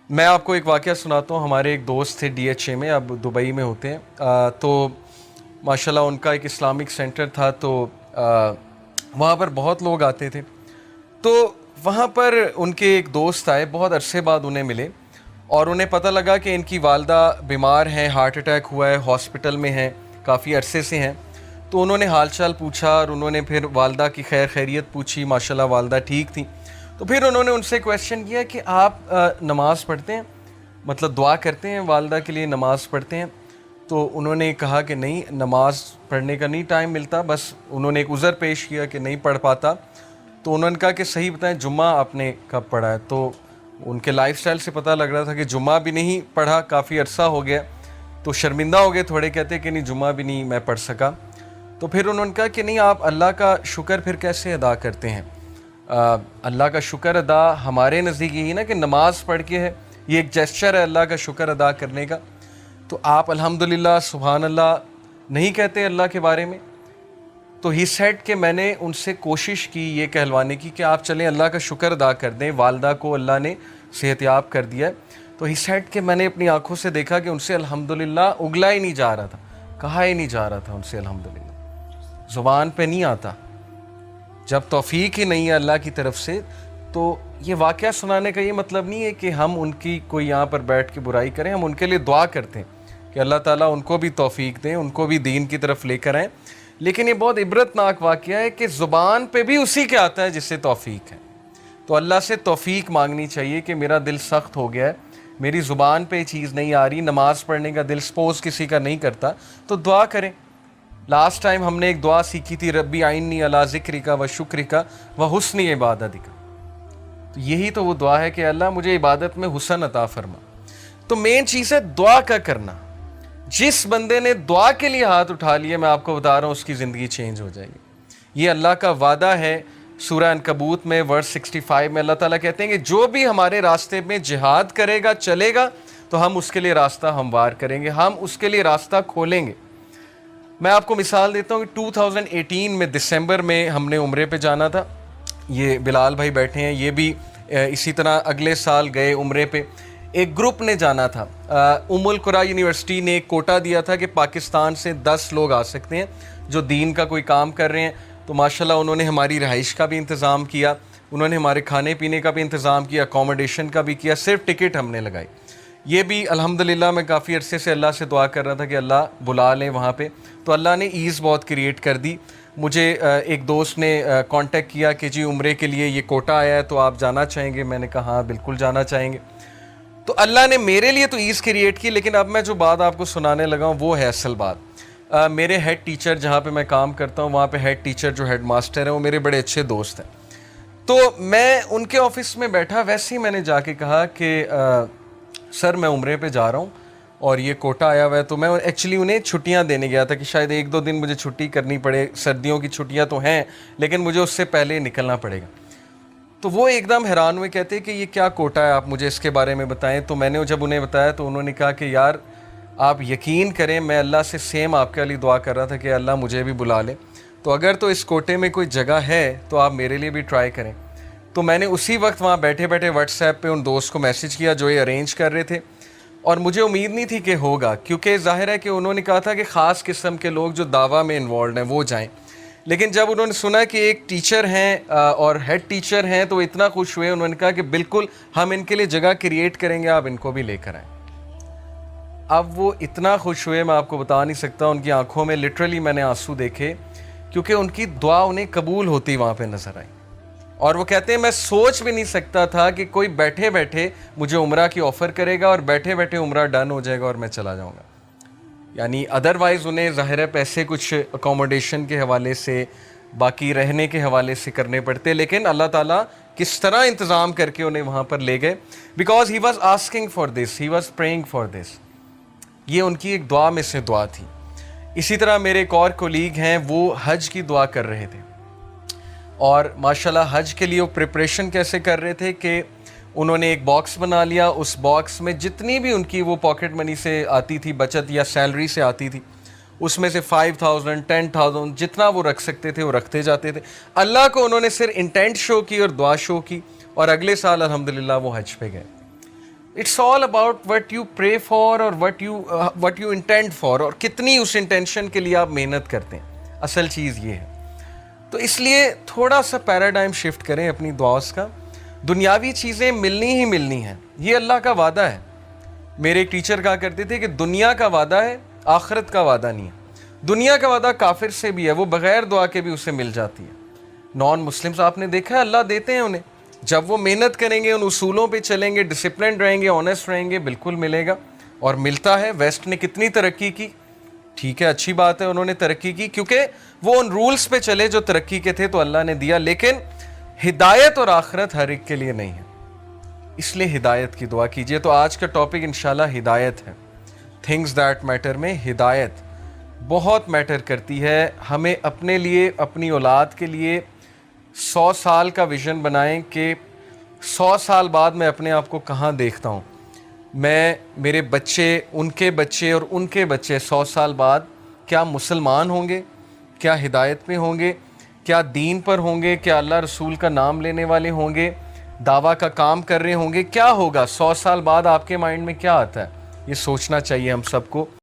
میں آپ کو ایک واقعہ سناتا ہوں. ہمارے ایک دوست تھے DHA میں, اب دبئی میں ہوتے ہیں. تو ماشاءاللہ ان کا ایک اسلامک سینٹر تھا, تو وہاں پر بہت لوگ آتے تھے. تو وہاں پر ان کے ایک دوست آئے, بہت عرصے بعد انہیں ملے, اور انہیں پتہ لگا کہ ان کی والدہ بیمار ہیں, ہارٹ اٹیک ہوا ہے, ہاسپٹل میں ہیں, کافی عرصے سے ہیں. تو انہوں نے حال چال پوچھا, اور انہوں نے پھر والدہ کی خیریت پوچھی. ماشاءاللہ والدہ ٹھیک تھیں. تو پھر انہوں نے ان سے کویشچن کیا کہ آپ نماز پڑھتے ہیں, مطلب دعا کرتے ہیں والدہ کے لیے, نماز پڑھتے ہیں؟ تو انہوں نے کہا کہ نہیں, نماز پڑھنے کا نہیں ٹائم ملتا. بس انہوں نے ایک عذر پیش کیا کہ نہیں پڑھ پاتا. تو انہوں نے کہا کہ صحیح بتائیں جمعہ آپ نے کب پڑھا ہے؟ تو ان کے لائف سٹائل سے پتہ لگ رہا تھا کہ جمعہ بھی نہیں پڑھا, کافی عرصہ ہو گیا. تو شرمندہ ہو گئے تھوڑے, کہتے کہ نہیں جمعہ بھی نہیں میں پڑھ سکا. تو پھر انہوں نے کہا کہ نہیں, آپ اللہ کا شکر پھر کیسے ادا کرتے ہیں؟ اللہ کا شکر ادا ہمارے نزدیک یہی نا کہ نماز پڑھ کے ہے, یہ ایک جیسچر ہے اللہ کا شکر ادا کرنے کا. تو آپ الحمدللہ سبحان اللہ نہیں کہتے اللہ کے بارے میں؟ تو ہی سیڈ کہ میں نے ان سے کوشش کی یہ کہلوانے کی کہ آپ چلیں اللہ کا شکر ادا کر دیں, والدہ کو اللہ نے صحت یاب کر دیا ہے. تو ہی سیڈ کہ میں نے اپنی آنکھوں سے دیکھا کہ ان سے الحمدللہ اگلا ہی نہیں جا رہا تھا, کہا ہی نہیں جا رہا تھا ان سے الحمدللہ, زبان پہ نہیں آتا. جب توفیق ہی نہیں ہے اللہ کی طرف سے, تو یہ واقعہ سنانے کا یہ مطلب نہیں ہے کہ ہم ان کی کوئی یہاں پر بیٹھ کے برائی کریں. ہم ان کے لیے دعا کرتے ہیں کہ اللہ تعالیٰ ان کو بھی توفیق دیں, ان کو بھی دین کی طرف لے کر آئیں. لیکن یہ بہت عبرتناک واقعہ ہے کہ زبان پہ بھی اسی کے آتا ہے جس سے توفیق ہے. تو اللہ سے توفیق مانگنی چاہیے کہ میرا دل سخت ہو گیا ہے, میری زبان پہ یہ چیز نہیں آ رہی, نماز پڑھنے کا دل سپوز کسی کا نہیں کرتا, تو دعا کریں. لاسٹ ٹائم ہم نے ایک دعا سیکھی تھی, ربی آئینی علی ذکرک و شکرک و حسن عبادتک. تو یہی تو وہ دعا ہے کہ اللہ مجھے عبادت میں حسن عطا فرما. تو مین چیز ہے دعا کا کرنا. جس بندے نے دعا کے لیے ہاتھ اٹھا لیے, میں آپ کو بتا رہا ہوں اس کی زندگی چینج ہو جائے گی. یہ اللہ کا وعدہ ہے. سورہ عنکبوت میں ورس 65 میں اللہ تعالیٰ کہتے ہیں کہ جو بھی ہمارے راستے میں جہاد کرے گا, چلے گا, تو ہم اس کے لیے راستہ ہموار کریں گے, ہم اس کے لیے راستہ کھولیں گے. میں آپ کو مثال دیتا ہوں کہ 2018 میں دسمبر میں ہم نے عمرے پہ جانا تھا. یہ بلال بھائی بیٹھے ہیں, یہ بھی اسی طرح اگلے سال گئے عمرے پہ. ایک گروپ نے جانا تھا. القریٰ یونیورسٹی نے ایک کوٹا دیا تھا کہ پاکستان سے 10 لوگ آ سکتے ہیں جو دین کا کوئی کام کر رہے ہیں. تو ماشاءاللہ انہوں نے ہماری رہائش کا بھی انتظام کیا, انہوں نے ہمارے کھانے پینے کا بھی انتظام کیا, اکوموڈیشن کا بھی کیا, صرف ٹکٹ ہم نے لگائی. یہ بھی الحمدللہ میں کافی عرصے سے اللہ سے دعا کر رہا تھا کہ اللہ بلا لیں وہاں پہ. تو اللہ نے ایز بہت کریٹ کر دی. مجھے ایک دوست نے کانٹیکٹ کیا کہ جی عمرے کے لیے یہ کوٹا آیا ہے, تو آپ جانا چاہیں گے؟ میں نے کہا ہاں بالکل جانا چاہیں گے. تو اللہ نے میرے لیے تو ایز کریٹ کی, لیکن اب میں جو بات آپ کو سنانے لگا ہوں وہ ہے اصل بات. میرے ہیڈ ٹیچر جہاں پہ میں کام کرتا ہوں, وہاں پہ ہیڈ ٹیچر جو ہیڈ ماسٹر ہیں وہ میرے بڑے اچھے دوست ہیں. تو میں ان کے آفس میں بیٹھا, ویسے ہی میں نے جا کے کہا کہ سر میں عمرے پہ جا رہا ہوں اور یہ کوٹا آیا ہوا ہے. تو میں ایکچولی انہیں چھٹیاں دینے گیا تھا کہ شاید 1-2 دن مجھے چھٹی کرنی پڑے, سردیوں کی چھٹیاں تو ہیں لیکن مجھے اس سے پہلے نکلنا پڑے گا. تو وہ ایک دم حیران ہوئے, کہتے کہ یہ کیا کوٹا ہے, آپ مجھے اس کے بارے میں بتائیں. تو میں نے جب انہیں بتایا تو انہوں نے کہا کہ یار آپ یقین کریں, میں اللہ سے سیم آپ کے لیے دعا کر رہا تھا کہ اللہ مجھے بھی بلا لے, تو اگر تو اس کوٹے میں کوئی جگہ ہے تو آپ میرے لیے بھی ٹرائی کریں. تو میں نے اسی وقت وہاں بیٹھے بیٹھے واٹس ایپ پہ ان دوست کو میسج کیا جو یہ ارینج کر رہے تھے, اور مجھے امید نہیں تھی کہ ہوگا, کیونکہ ظاہر ہے کہ انہوں نے کہا تھا کہ خاص قسم کے لوگ جو دعویٰ میں انوالوڈ ہیں وہ جائیں. لیکن جب انہوں نے سنا کہ ایک ٹیچر ہیں اور ہیڈ ٹیچر ہیں تو اتنا خوش ہوئے, انہوں نے کہا کہ بالکل ہم ان کے لیے جگہ کریٹ کریں گے, آپ ان کو بھی لے کر آئیں. اب وہ اتنا خوش ہوئے میں آپ کو بتا نہیں سکتا, ان کی آنکھوں میں لٹرلی میں نے آنسو دیکھے, کیونکہ ان کی دعا انہیں قبول ہوتی وہاں پہ نظر آئی. اور وہ کہتے ہیں میں سوچ بھی نہیں سکتا تھا کہ کوئی بیٹھے بیٹھے مجھے عمرہ کی آفر کرے گا اور بیٹھے بیٹھے عمرہ ڈن ہو جائے گا اور میں چلا جاؤں گا. یعنی ادروائز انہیں ظاہر ہے پیسے کچھ اکوموڈیشن کے حوالے سے, باقی رہنے کے حوالے سے کرنے پڑتے, لیکن اللہ تعالیٰ کس طرح انتظام کر کے انہیں وہاں پر لے گئے, because he was asking for this, he was praying for this. یہ ان کی ایک دعا میں سے دعا تھی. اسی طرح میرے ایک اور کولیگ ہیں, وہ حج کی دعا کر رہے تھے, اور ماشاءاللہ حج کے لیے وہ پریپریشن کیسے کر رہے تھے کہ انہوں نے ایک باکس بنا لیا, اس باکس میں جتنی بھی ان کی وہ پاکٹ منی سے آتی تھی بچت یا سیلری سے آتی تھی, اس میں سے 5,000 10,000 جتنا وہ رکھ سکتے تھے وہ رکھتے جاتے تھے. اللہ کو انہوں نے صرف انٹینٹ شو کی اور دعا شو کی, اور اگلے سال الحمدللہ وہ حج پہ گئے. It's all about what you pray for اور وٹ یو انٹینڈ فار, اور کتنی اس انٹینشن کے لیے آپ محنت کرتے ہیں, اصل چیز یہ ہے. تو اس لیے تھوڑا سا پیراڈائم شفٹ کریں اپنی دعاؤں کا. دنیاوی چیزیں ملنی ہی ملنی ہیں, یہ اللہ کا وعدہ ہے. میرے ایک ٹیچر کہا کرتے تھے کہ دنیا کا وعدہ ہے, آخرت کا وعدہ نہیں ہے. دنیا کا وعدہ کافر سے بھی ہے, وہ بغیر دعا کے بھی اسے مل جاتی ہے. نان مسلمز آپ نے دیکھا ہے اللہ دیتے ہیں انہیں, جب وہ محنت کریں گے, ان اصولوں پہ چلیں گے, ڈسپلن رہیں گے, آنیسٹ رہیں گے, بالکل ملے گا. اور ملتا ہے. ویسٹ نے کتنی ترقی کی, ٹھیک ہے اچھی بات ہے انہوں نے ترقی کی, کیونکہ وہ ان رولز پہ چلے جو ترقی کے تھے تو اللہ نے دیا. لیکن ہدایت اور آخرت ہر ایک کے لیے نہیں ہے, اس لیے ہدایت کی دعا کیجئے. تو آج کا ٹاپک انشاءاللہ ہدایت ہے. تھنگز دیٹ میٹر میں ہدایت بہت میٹر کرتی ہے. ہمیں اپنے لیے, اپنی اولاد کے لیے 100 سال کا ویژن بنائیں کہ 100 سال بعد میں اپنے آپ کو کہاں دیکھتا ہوں. میں, میرے بچے, ان کے بچے اور ان کے بچے 100 سال بعد کیا مسلمان ہوں گے, کیا ہدایت میں ہوں گے, کیا دین پر ہوں گے, کیا اللہ رسول کا نام لینے والے ہوں گے, دعویٰ کا کام کر رہے ہوں گے, کیا ہوگا 100 سال بعد. آپ کے مائنڈ میں کیا آتا ہے, یہ سوچنا چاہیے ہم سب کو.